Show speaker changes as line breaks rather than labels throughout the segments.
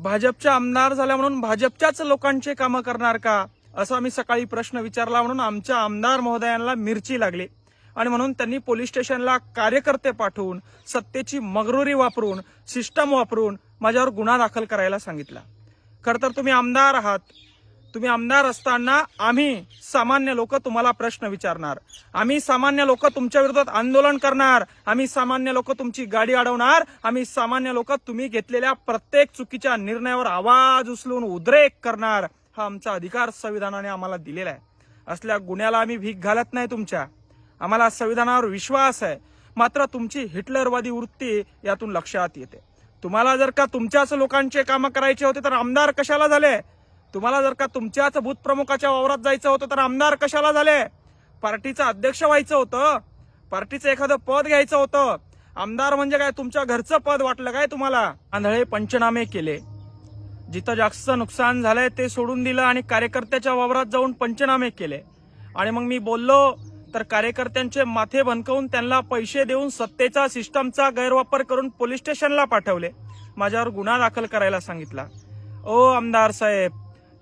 भाजपचा आमदार झाल्या म्हणून भाजपच्याच लोकांचे कामं करणार का, असा आम्ही सकाळी प्रश्न विचारला. म्हणून आमच्या आमदार महोदयांना मिरची लागली आणि म्हणून त्यांनी पोलीस स्टेशनला कार्यकर्ते पाठवून सत्तेची मगरुरी वापरून सिस्टम वापरून माझ्यावर गुन्हा दाखल करायला सांगितला. खरं तर तुम्ही आमदार आहात. तुम्ही आमदार असताना आम्ही सामान्य लोक तुम्हाला प्रश्न विचारणार, आम्ही सामान्य लोक तुमच्या विरोधात आंदोलन करणार, आम्ही सामान्य लोक तुमची गाडी अडवणार, आम्ही सामान्य लोक तुम्ही घेतलेल्या प्रत्येक चुकीच्या निर्णयावर आवाज उचलून उद्रेक करणार. हा आमचा अधिकार संविधानाने आम्हाला दिलेला आहे. असल्या गुन्ह्याला आम्ही भीक घालत नाही तुमच्या. आम्हाला संविधानावर विश्वास आहे. मात्र तुमची हिटलरवादी वृत्ती यातून लक्षात येते. तुम्हाला जर का तुमच्याच लोकांचे कामं करायचे होते तर आमदार कशाला झाले? तुम्हाला जर का तुमच्याच भूतप्रमुखाच्या वावरात जायचं होतं तर आमदार कशाला झाले? पार्टीचा अध्यक्ष व्हायचं होतं, पार्टीचं एखादं पद घ्यायचं होतं. आमदार म्हणजे काय तुमच्या घरचं पद वाटलं काय तुम्हाला? आंधळे पंचनामे केले, जिथं जास्त नुकसान झालंय ते सोडून दिलं आणि कार्यकर्त्याच्या वावरात जाऊन पंचनामे केले. आणि मग मी बोललो तर कार्यकर्त्यांचे माथे भनकवून त्यांना पैसे देऊन सत्तेचा सिस्टमचा गैरवापर करून पोलीस स्टेशनला पाठवले. माझ्यावर गुन्हा दाखल करायला सांगितला. ओ आमदार साहेब,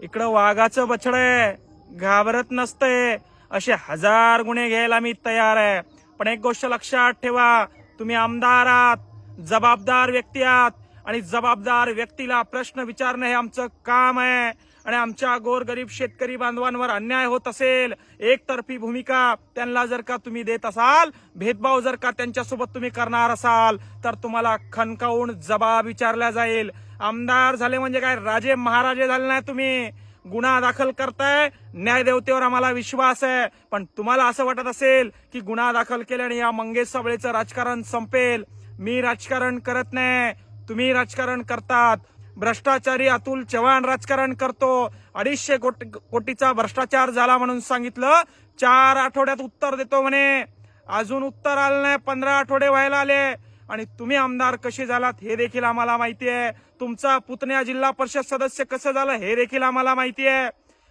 इकडं वाघाचं बछड आहे, घाबरत नसतंय. असे 1000 गुन्हे घ्यायला मी तयार आहे. पण एक गोष्ट लक्षात ठेवा, तुम्ही आमदार आहात, जबाबदार व्यक्ती आहात आणि जबाबदार व्यक्तीला प्रश्न विचारणं हे आमचं काम आहे. आणि आमच्या गोरगरीब शेतकरी बांधवांवर अन्याय होत असेल, एकतर्फी भूमिका त्यांना जर का तुम्ही देत असाल, भेदभाव जर का त्यांच्यासोबत तुम्ही करणार असाल तर तुम्हाला खणकावून जबाब विचारला जाईल. आमदार झाले म्हणजे काय राजे महाराजे झाले नाही तुम्ही. गुन्हा दाखल करताय, न्यायदेवतेवर आम्हाला विश्वास आहे. पण तुम्हाला असं वाटत असेल की गुन्हा दाखल केल्याने या मंगेश साबळेचं राजकारण संपेल. मी राजकारण करत नाही, तुम्ही राजकारण करतात. भ्रष्टाचारी अतुल चव्हाण राजकारण करतो. 250 कोटीचा भ्रष्टाचार झाला म्हणून सांगितलं, 4 आठवड्यात उत्तर देतो म्हणे. अजून उत्तर आलं नाही, 15 आठवडे व्हायला आले. आणि तुम्ही आमदार कसे झालात हे देखील आम्हाला माहिती आहे. तुमचा पुतण्या जिल्हा परिषद सदस्य कसं झालं हे देखील आम्हाला माहिती आहे.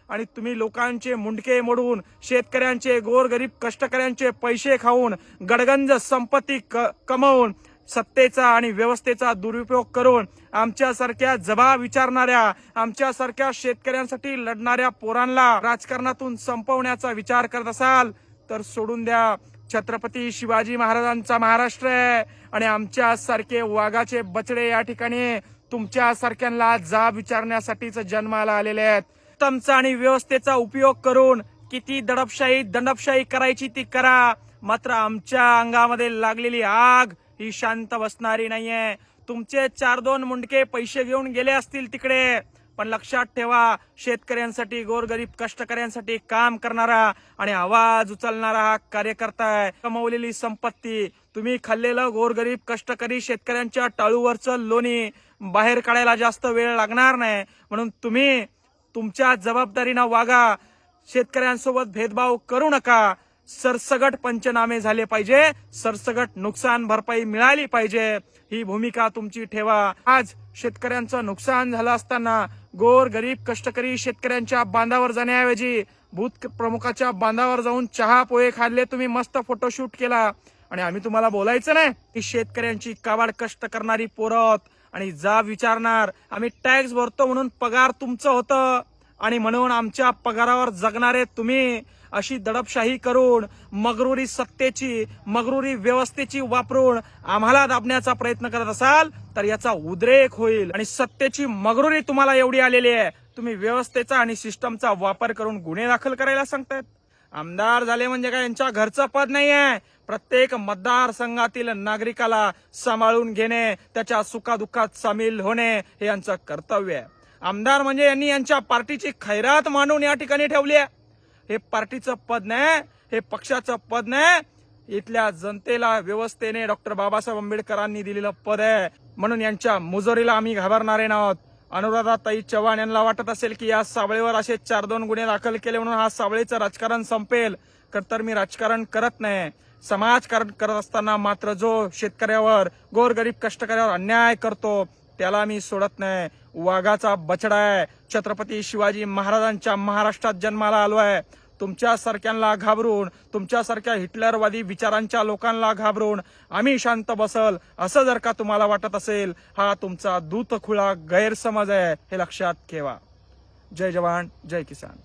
आणि तुम्ही लोकांचे मुंडके मोडून शेतकऱ्यांचे गोरगरीब कष्टकऱ्यांचे पैसे खाऊन गडगंज संपत्ती कमवून सत्तेचा आणि व्यवस्थेचा दुरुपयोग करून आमच्यासारख्या जबाब विचारणाऱ्या, आमच्यासारख्या शेतकऱ्यांसाठी लढणाऱ्या पोरांना राजकारणातून संपवण्याचा विचार करत असाल तर सोडून द्या. छत्रपती शिवाजी महाराजांचा महाराष्ट्र आहे आणि आमच्यासारखे वाघाचे बछडे या ठिकाणी तुमच्यासारख्यांना जाब विचारण्यासाठीच जन्माला आलेले आहेत. तमचा आणि व्यवस्थेचा उपयोग करून किती दंडपशाही करायची ती करा. मात्र आमच्या अंगामध्ये लागलेली आग ही शांत बसणारी नाहीये. तुमचे 4-2 मुंडके पैसे घेऊन गेले असतील तिकडे, पण लक्षात ठेवा, शेतकऱ्यांसाठी गोरगरीब कष्टकऱ्यांसाठी काम करणारा आणि आवाज उचलणारा हा कार्यकर्ता आहे. कमवलेली संपत्ती, तुम्ही खाल्लेलं गोरगरीब कष्टकरी शेतकऱ्यांच्या टाळूवरचं लोणी बाहेर काढायला जास्त वेळ लागणार नाही. म्हणून तुम्ही तुमच्या जबाबदारीनं वागा. शेतकऱ्यांसोबत भेदभाव करू नका. सरसगट पंचनामे झाले पाहिजे, सरसगट नुकसान भरपाई मिळाली पाहिजे, ही भूमिका तुमची ठेवा. आज शेतकऱ्यांचं नुकसान झालं असताना गोरगरीब कष्टकरी शेतकऱ्यांच्या बांधावर जाण्याऐवजी भूत प्रमुखाच्या बांधावर जाऊन चहा पोहे खाल्ले, तुम्ही मस्त फोटोशूट केला. आणि आम्ही तुम्हाला बोलायचं नाही की शेतकऱ्यांची काबाड कष्ट करणारी पोरं आणि जाब विचारणार. आम्ही टॅक्स भरतो म्हणून पगार तुमचं होतं आणि म्हणून आमच्या पगारावर जगणारे तुम्ही अशी दडपशाही करून मगरुरी सत्तेची मगरुरी व्यवस्थेची वापरून आम्हाला दाबण्याचा प्रयत्न करत असाल तर याचा उद्रेक होईल. आणि सत्तेची मगरुरी तुम्हाला एवढी आलेली आहे, तुम्ही व्यवस्थेचा आणि सिस्टमचा वापर करून गुन्हे दाखल करायला सांगतायत. आमदार झाले म्हणजे काय यांच्या घरचं पद नाहीये. प्रत्येक मतदारसंघातील नागरिकाला सांभाळून घेणे, त्याच्या सुखादुःखात सामील होणे हे यांचं कर्तव्य आहे. आमदार म्हणजे यांनी यांच्या पार्टीची खैरात मांडून या ठिकाणी ठेवली आहे. हे पार्टीचं पद नाही, हे पक्षाचं पद नाही, इथल्या जनतेला व्यवस्थेने डॉक्टर बाबासाहेब आंबेडकरांनी दिलेलं पद आहे. म्हणून यांच्या मुजोरीला आम्ही घाबरणारे नाहोत. अनुराधाताई चव्हाण यांना वाटत असेल की या साबळेवर असे 4-2 गुन्हे दाखल केले म्हणून हा साबळेचं राजकारण संपेल, तर मी राजकारण करत नाही. समाजकारण करत असताना मात्र जो शेतकऱ्यावर गोरगरीब कष्टकऱ्यावर अन्याय करतो त्याला मी सोडत नाही. वाघाचा बछडा आहे, छत्रपती शिवाजी महाराजांच्या महाराष्ट्रात जन्माला आलो आहे. तुमच्यासारख्यांना घाबरून, तुमच्यासारख्या हिटलरवादी विचारांच्या लोकांना घाबरून आम्ही शांत बसल असं जर का तुम्हाला वाटत असेल, हा तुमचा दूतखुळा गैरसमज आहे, हे लक्षात ठेवा. जय जवान, जय किसान.